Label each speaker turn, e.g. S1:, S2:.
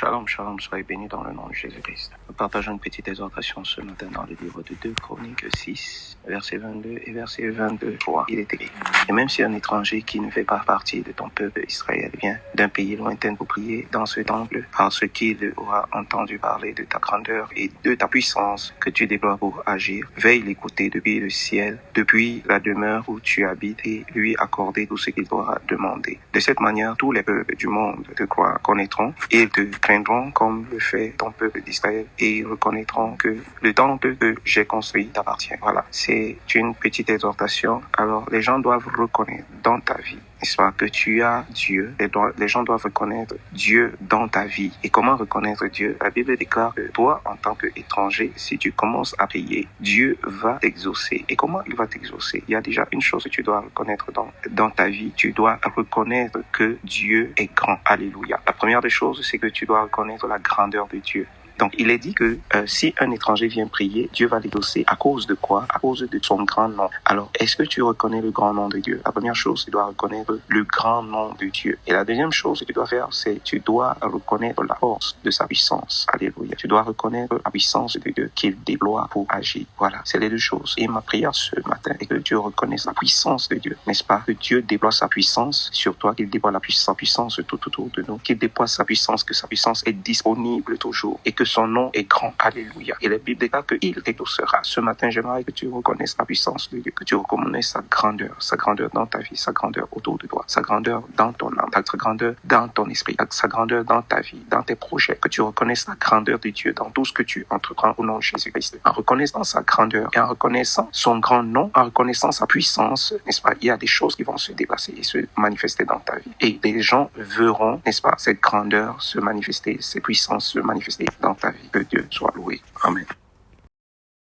S1: Shalom, shalom, soyez bénis dans le nom de Jésus-Christ. Nous partageons une petite exhortation ce matin dans le livre de 2 Chroniques 6, verset 22 et verset 23. Il est écrit: Et même si un étranger qui ne fait pas partie de ton peuple Israël vient d'un pays lointain pour prier dans ce temple, parce qu'il aura entendu parler de ta grandeur et de ta puissance que tu déploies pour agir, veille l'écouter depuis le ciel, depuis la demeure où tu habites, et lui accorder tout ce qu'il t'aura demandé. De cette manière, tous les peuples du monde te connaîtront et te craindront comme le fait ton peuple d'Israël, et reconnaîtront que le temple que j'ai construit t'appartient. Voilà, c'est une petite exhortation. Alors, les gens doivent reconnaître dans ta vie, n'est-ce pas, que tu as Dieu. Les gens doivent reconnaître Dieu dans ta vie. Et comment reconnaître Dieu? La Bible déclare que toi, en tant qu'étranger, si tu commences à prier, Dieu va t'exaucer. Et comment il va t'exaucer? Il y a déjà une chose que tu dois reconnaître dans ta vie. Tu dois reconnaître que Dieu est grand. Alléluia. La première des choses, c'est que tu dois reconnaître la grandeur de Dieu. Donc, il est dit que si un étranger vient prier, Dieu va l'exaucer. À cause de quoi? À cause de son grand nom. Alors, est-ce que tu reconnais le grand nom de Dieu? La première chose, tu dois reconnaître le grand nom de Dieu. Et la deuxième chose que tu dois faire, c'est tu dois reconnaître la force de sa puissance. Alléluia. Tu dois reconnaître la puissance de Dieu qu'il déploie pour agir. Voilà, c'est les deux choses. Et ma prière ce matin est que tu reconnaisses la puissance de Dieu. N'est-ce pas? Que Dieu déploie sa puissance sur toi, qu'il déploie sa puissance tout autour de nous, qu'il déploie sa puissance, que sa puissance est disponible toujours et que son nom est grand. Alléluia. Et la Bible déclare qu'il t'exaucera. Ce matin, j'aimerais que tu reconnaisses la puissance de Dieu, que tu reconnaisses sa grandeur dans ta vie, sa grandeur autour de toi, sa grandeur dans ton âme, sa grandeur dans ton esprit, sa grandeur dans ta vie, dans tes projets, que tu reconnaisses la grandeur de Dieu dans tout ce que tu entreprends au nom de Jésus-Christ. En reconnaissant sa grandeur et en reconnaissant son grand nom, en reconnaissant sa puissance, n'est-ce pas, il y a des choses qui vont se déplacer et se manifester dans ta vie. Et les gens verront, n'est-ce pas, cette grandeur se manifester, cette puissance se manifester dans ta vie. Que Dieu soit loué. Amen.